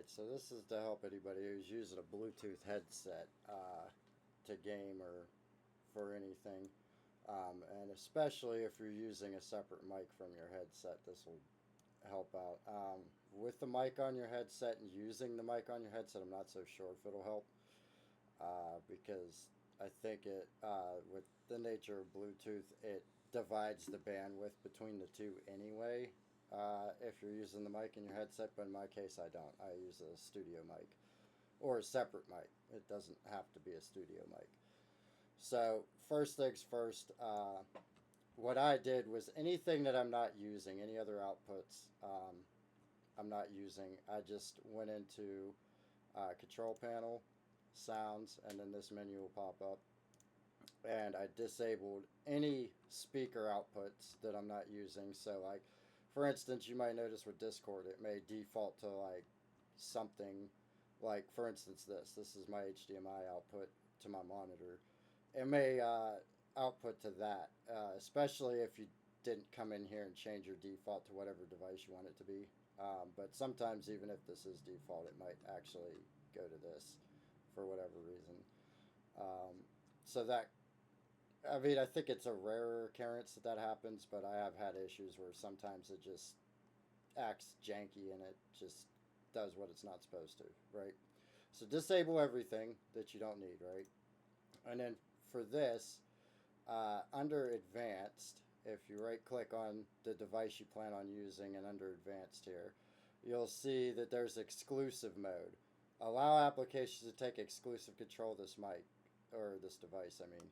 Alright, so this is to help anybody who's using a Bluetooth headset to game or for anything. And especially if you're using a separate mic from your headset, this will help out. With the mic on your headset and using the mic on your headset, I'm not so sure if it'll help because I think with the nature of Bluetooth, it divides the bandwidth between the two anyway. If you're using the mic in your headset, but in my case, I don't. I use a studio mic or a separate mic. It doesn't have to be a studio mic. So, first things first, what I did was anything that I'm not using, any other outputs I'm not using, I just went into control panel, sounds, and then this menu will pop up. And I disabled any speaker outputs that I'm not using. So, like, for instance, you might notice with Discord, it may default to like something like, for instance, this is my HDMI output to my monitor. It may output to that, especially if you didn't come in here and change your default to whatever device you want it to be. But sometimes, even if this is default, it might actually go to this for whatever reason. Um, so that I mean, I think it's a rarer occurrence that happens, but I have had issues where sometimes it just acts janky and it just does what it's not supposed to, right? So disable everything that you don't need, right? And then for this, under advanced, if you right click on the device you plan on using and under advanced here, you'll see that there's exclusive mode. Allow applications to take exclusive control of this mic, or this device, I mean.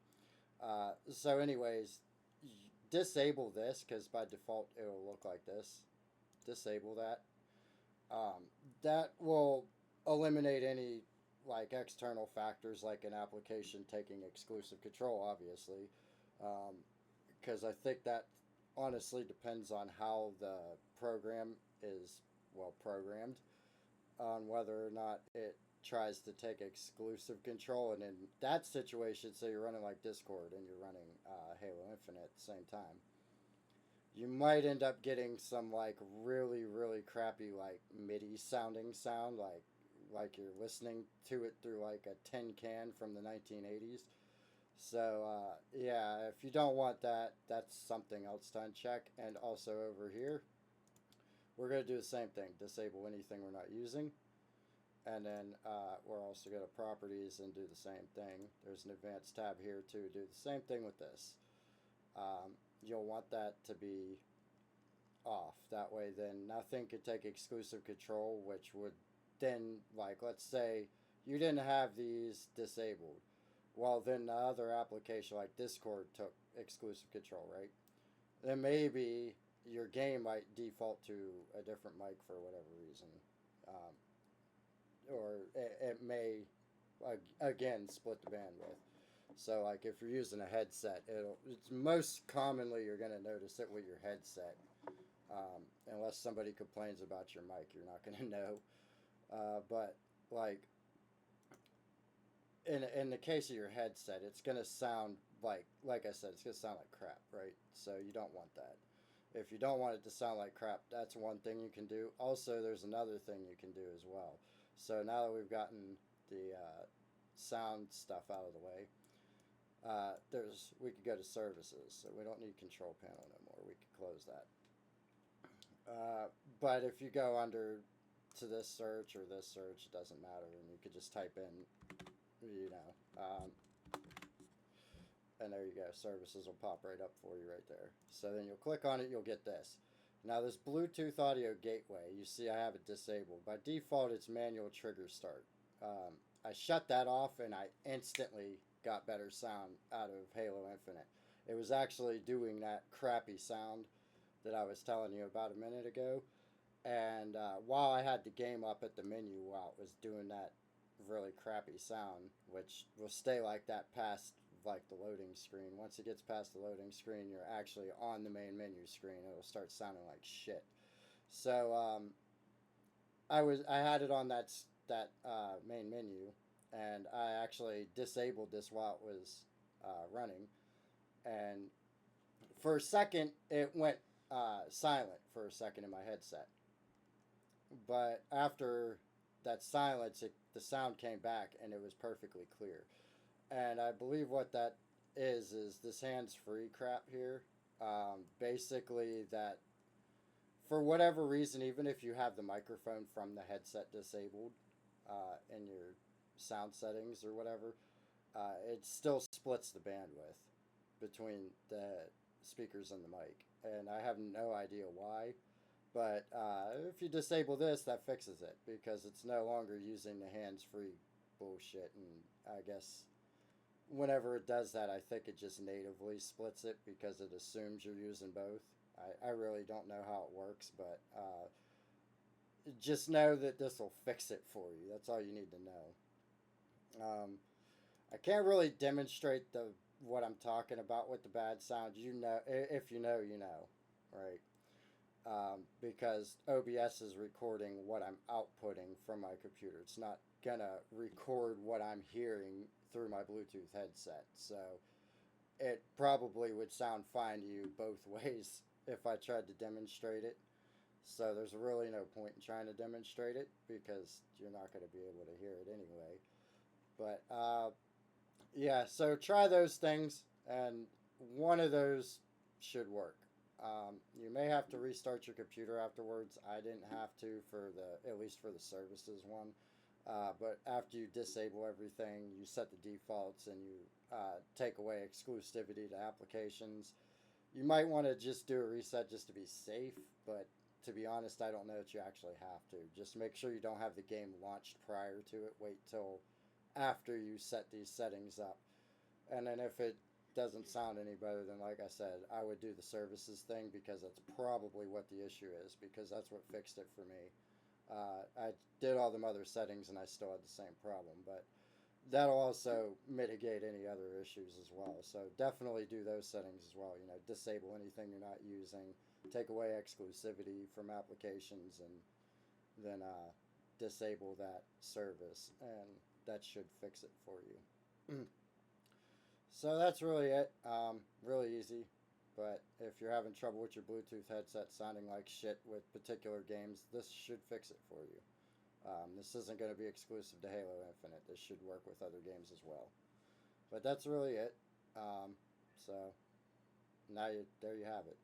So, anyways, disable this because by default it'll look like this. Disable that. That will eliminate any like external factors like an application taking exclusive control, obviously, because I think that honestly depends on how the program is well programmed on whether or not it tries to take exclusive control. And in that situation, say you're running like Discord and you're running Halo Infinite at the same time, you might end up getting some like really really crappy like MIDI sounding sound like you're listening to it through like a tin can from the 1980s. So yeah, if you don't want that, that's something else to uncheck. And also over here, we're going to do the same thing. Disable anything we're not using. And then we're also go to properties and do the same thing. There's an advanced tab here too. Do the same thing with this. You'll want that to be off. That way then nothing could take exclusive control, which would then, like, let's say you didn't have these disabled. Well, then the other application like Discord took exclusive control, right? Then maybe your game might default to a different mic for whatever reason. Um, or it may again split the bandwidth. So like if you're using a headset, it's most commonly you're going to notice it with your headset. Unless somebody complains about your mic, you're not going to know. But like in the case of your headset, it's going to sound like I said, it's going to sound like crap, right? So you don't want that. If you don't want it to sound like crap, that's one thing you can do. Also, there's another thing you can do as well. So now that we've gotten the sound stuff out of the way, we could go to services. So we don't need control panel no more. We could close that. But if you go under to this search or this search, it doesn't matter, and you could just type in, you know, and there you go. Services will pop right up for you right there. So then you'll click on it, you'll get this. Now this Bluetooth audio gateway, you see I have it disabled. By default, it's manual trigger start. I shut that off and I instantly got better sound out of Halo Infinite. It was actually doing that crappy sound that I was telling you about a minute ago. And while I had the game up at the menu while it was doing that really crappy sound, which will stay like that past like the loading screen. Once it gets past the loading screen, you're actually on the main menu screen. It'll start sounding like shit. So I had it on that main menu, and I actually disabled this while it was running, and for a second it went silent for a second in my headset, but after that silence, the sound came back and it was perfectly clear. And I believe what that is this hands-free crap here. Basically, that for whatever reason, even if you have the microphone from the headset disabled in your sound settings or whatever, it still splits the bandwidth between the speakers and the mic. And I have no idea why. But if you disable this, that fixes it because it's no longer using the hands-free bullshit. And I guess whenever it does that, I think it just natively splits it because it assumes you're using both. I really don't know how it works, but just know that this will fix it for you. That's all you need to know. I can't really demonstrate the what I'm talking about with the bad sound. You know, if you know, you know, right? Because OBS is recording what I'm outputting from my computer. It's not gonna record what I'm hearing through my Bluetooth headset. So it probably would sound fine to you both ways if I tried to demonstrate it. So there's really no point in trying to demonstrate it because you're not going to be able to hear it anyway. But yeah, so try those things, and one of those should work. You may have to restart your computer afterwards. I didn't have to for the at least for the services one. But after you disable everything, you set the defaults, and you take away exclusivity to applications. You might want to just do a reset just to be safe, but to be honest, I don't know that you actually have to. Just make sure you don't have the game launched prior to it. Wait till after you set these settings up. And then if it doesn't sound any better, then like I said, I would do the services thing because that's probably what the issue is, because that's what fixed it for me. I did all them other settings and I still had the same problem, but that'll also mitigate any other issues as well. So definitely do those settings as well. You know, disable anything you're not using, take away exclusivity from applications, and then disable that service, and that should fix it for you. So that's really it. Really easy. But if you're having trouble with your Bluetooth headset sounding like shit with particular games, this should fix it for you. This isn't going to be exclusive to Halo Infinite. This should work with other games as well. But that's really it. So now there you have it.